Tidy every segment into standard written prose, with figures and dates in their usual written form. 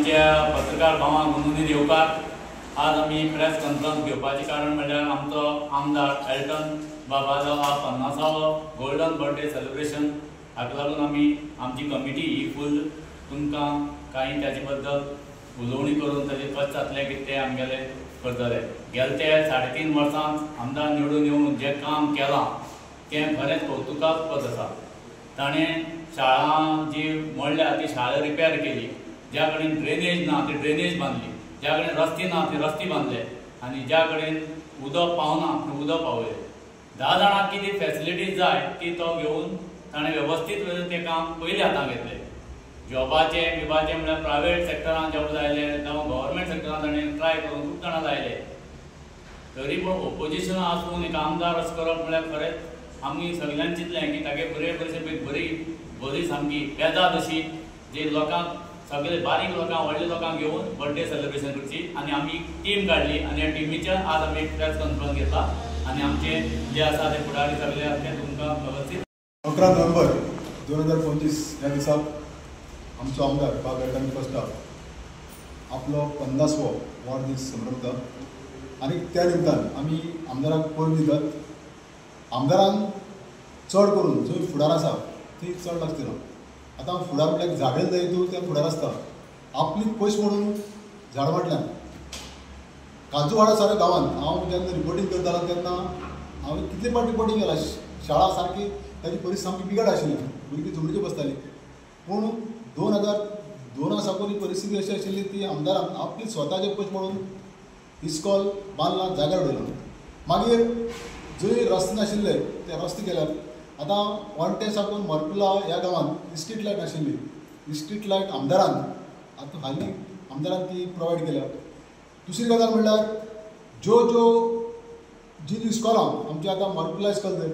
पत्रकार भावांक नोंदणी येवकार आज आमी प्रेस कॉन्फरन्स घेवपाचें कारण म्हणल्यार आमचो आमदार एल्टन बाबाचो हा 50वो गोल्डन बर्थडे सेलिब्रेशन हाका लागून आमी आमची कमिटी ही फूल तुमकां कांय ताचे बद्दल उलोवणी करून ताचे कशें जातलें कितें तें आमगेले करतले। गेले ते 3.5 वर्सां आमदार निवडून येवन जें काम केलां तें खरेंच कौतुकास्पद आसा। ताणें शाळा जी मोडल्या ती शाळा रिपेर केली, ज्या कडेन ड्रेनेज ना ती ड्रेनेज बांदली, ज्या कडेन रस्ते ना ते रस्ते बांदले आनी ज्या कडेन उदक पावना थंय उदक पावयलें। 10 जाणांक कितें फॅसिलिटीज जाय ती तो घेवन ताणें वेवस्थीत तें काम पयलीं हातांत घेतलें। जॉबाचें बिबाचें म्हळ्यार प्रायवेट सेक्टरान जॉब जायले जावं गव्हर्मेंट सेक्टरान ताणें ट्राय करून खूब जाणां जायले, तरी पूण ओपोजिशन आसून एक आमदार असो करप म्हळ्यार खरेंच आमी सगळ्यांनी चिंतलें की तागे बरी सामकी बेजाद अशी जी लोकांक सगळे बारीक लोकांक व्हडले लोकांक घेवन बर्थडे सेलिब्रेशन करची आनी आमी टीम काडली आनी ह्या टिमीच्या आज आमी प्रेस कॉन्फरन्स घेतला आनी आमचे जे आसा ते फुडारी सगळे आसा ते तुमकां वेवस्थीत 11 नोव्हेंबर 2025 ह्या दिसाक आमचो आमदार बाब एल्टन कोस्टा आपलो 50वो वाडदीस मनयता आनी त्या निमतान आमी आमदाराक पळोवन दितात। आमदारान चड करून जंय फुडार आसा थंय चड लक्ष दिना। आतां फुडार म्हटल्यार झाडां जाय तूं त्या फुडार आसता आपली पयस म्हणून झाडां वाटल्यान काजूवाडा सारक्या गांवांत हांव जेन्ना रिपोर्टींग करतालो तेन्ना हांवें कितले फावट रिपोर्टींग केलां। शाळा सारकी ताजी परिस्थिती सामकी बिगड आशिल्ली, भुरगीं झुमडीचेर बसतालीं, पूण 2002 साकून ही परिस्थिती अशी आशिल्ली ती आमदारान आपली स्वताचे पयस म्हणून इस्कॉल बांदला, जाग्यार उडयला। मागीर जंय रस्ते नाशिल्ले ते रस्ते केल्यात। आतां वणटे साकून मरकुला ह्या गांवांत स्ट्रीट लायट नाशिल्ली, स्ट्रीट लायट आमदारान आतां हालीं आमदारान ती प्रोवायड केल्या। दुसरी गजाल म्हणल्यार जी इस्कॉलां आमची आतां मरकुला इस्कॉल धर,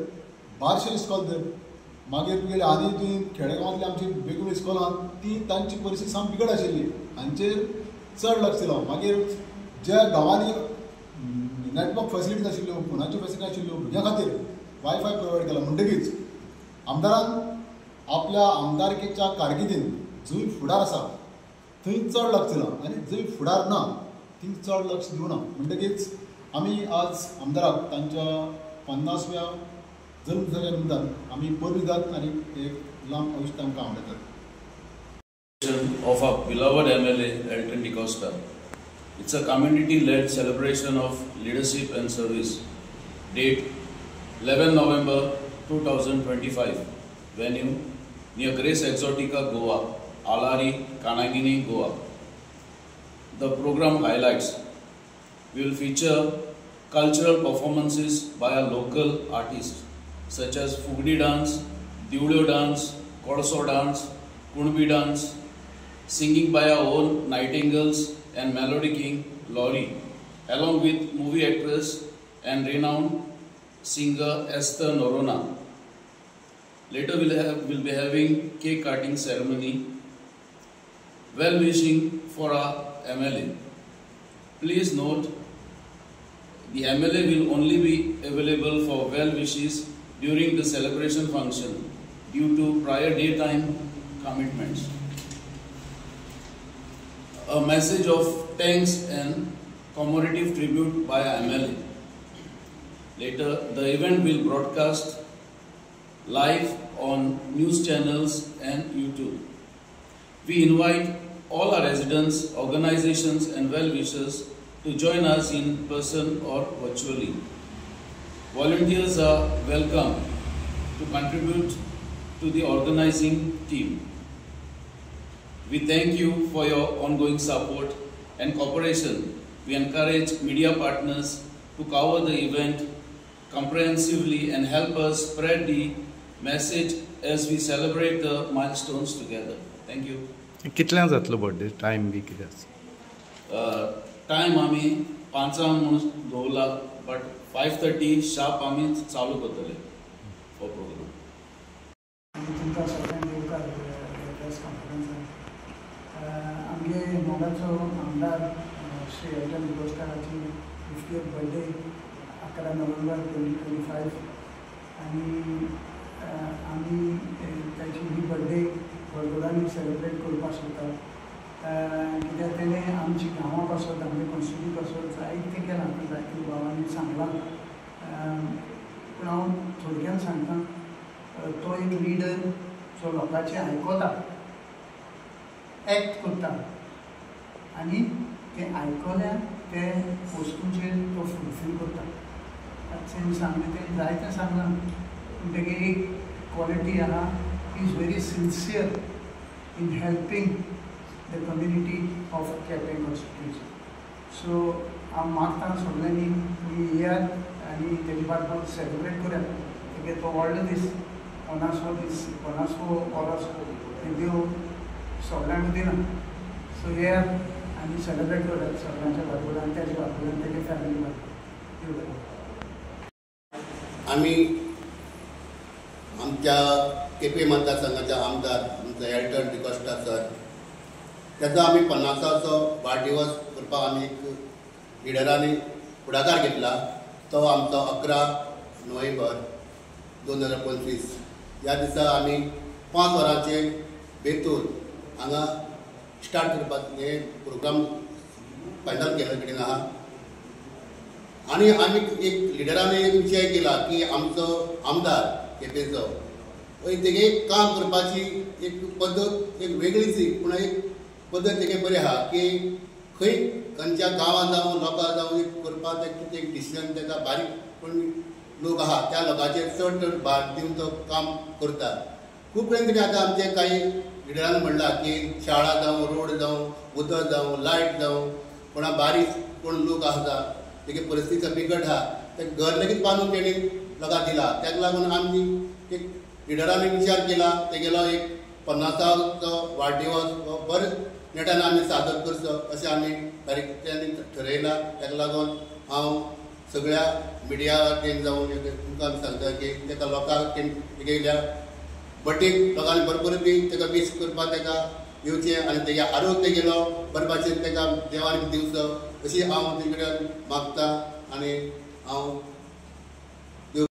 बारशे इस्कॉल धर, मागीर तुगेली आनी जी खेडेगांवांतली आमची बेगून इस्कॉलां ती तांची परिस्थिती साम बिगड आशिल्ली, हांचेर चड लक्ष दिलो। मागीर ज्या गांवांनी नेटवर्क फॅसिलिटी नाशिल्ल्यो, फोनाच्यो फॅसिलिटी नाशिल्ल्यो, भुरग्यां खातीर वायफाय प्रोवायड केला। म्हणटकीच आमदारान आपल्या आमदारकेच्या कारकिर्दीन जंय फुडार आसा थंय चड लक्ष दिलां आनी जंय फुडार ना थंय चड लक्ष दिवना। म्हणटकीच आमी आज आमदाराक तांच्या 50व्या जल्म दिसाच्या निमतान आमी पळोवन दितात आनी एक लांब आयुश्य तांकां आवडटात। Of our beloved MLA Elton D. Costa. It's a community-led celebration of leadership and service. Date 11 November 2025. Venue near Grace Exotica, Goa, Alari, Kanagini, Goa. The program highlights will feature cultural performances by our local artists such as Fugdi dance, Diudio dance, Korso dance, Kunbi dance, singing by our own Nightingales and Melody King Laurie, along with movie actress and renowned singer Esther Norona. Later we'll be having cake cutting ceremony, well wishing for our MLA. Please note, the MLA will only be available for well wishes during the celebration function due to prior daytime commitments. A message of thanks and commemorative tribute by MLA. Later, the event will broadcast live on news channels and YouTube. We invite all our residents, organizations and well-wishers to join us in person or virtually. Volunteers are welcome to contribute to the organizing team. We thank you for your ongoing support and cooperation. We encourage media partners to cover the event comprehensively and help us spread the message as we celebrate the milestones together. Thank you. कितल्यांक जातलो birthday? Time बी कितें आसा? Time आमी 5 म्हणून दवरला, but 5:30 sharp आमी चालू करतले हो प्रोग्राम। तुमकां सगळ्यांक येवकार प्रेस कॉन्फरन्सान। आमगे मोगाचो आमदार श्री एल्टन कोस्टाची 50th बर्थडे 11 नोव्हेंबर 2025 आनी आमी ताची ही बर्थडे व्हडगोडांनी सेलिब्रेट करपाक सोदतात। कित्याक पासत आमगे कॉन्स्टिट्यूट पासत जायते केलां जायते भावांनी सांगलां पूण हांव थोडक्यान सांगता तो एक लिडर जो लोकांचें आयकता एक्ट करता आनी ते आयकल्या ते वस्तूंचेर तो फुलफील करता तेणी सांगलें तेणी जायतें सांगलां पूण तेगे एक क्वॉलिटी आहा is very sincere in helping the community of Quepem constituency. So हांव मागतां सगळ्यांनी तुमी येयात आनी तेजे बाराबर सेलिब्रेट करात तेगे तो व्हडलो दीस 50वो वर्स देव सगळ्यांक दिना. सो येयात आनी सेलिब्रेट करात सगळ्यांच्या बाराबर आनी तेजे बाराबर आनी तेजे फॅमिली बाराबर. आम्ही आमच्या केपे मतदारसंघाचे आमदार आमचे एल्टन डिकोस्टा सर त्याचा आम्ही 50वाचो वाडदिवस करपाक आमी एक लिडरांनी फुडाकार घेतला. तो आमचो 11 नोव्हेंबर 2025 ह्या दिसा आमी 5 वरांचे बेतून हांगा स्टार्ट करपाक हे प्रोग्राम फायनल केले कडेन आहा. आणि आम्ही एक लिडरांनी एक विशय केला की आमचो आमदार केपेचो तेगे काम करपाची एक पद्दत एक वेगळीच पूण एक पद्दत तेगे बरी आहा की खंय खंयच्या गांवांत जावं लोकां जावं एक करपाक कितें एक डिसिजन तेका बारीक पूण लोक आहा त्या लोकांचेर चड भार दिवन तो काम करता. खूब कडेन कितें आतां आमचे काही लिडरांनी म्हणलां की शाळा जावं रोड जावं उदक जावं लायट जावं कोणा बारीक कोण लोक आसा तेगे परिस्थिती बिकट आहा ते घर लेगीत बांदून तेणी लोकांक दिला. ताका लागून आमी एक लिडरांनी विचार केला तेगेलो एक 50वाचो वाडदिवस हो बरे नेटान आमी सादर करचो अशें आमी तारीख ठरयला. ताका लागून हांव सगळ्या मिडिया टीम जावन तुमकां सांगता की तेका लोकांक तेगेल्या बर्थडेक लोकांनी बरोबर बी तेका विश करपाक तेका येवचें आनी तेगे आरोग्य तेगेलो बरे भाशेन तेका देवान दिवचो अशी हांव तेजे कडेन मागता. आनी हांव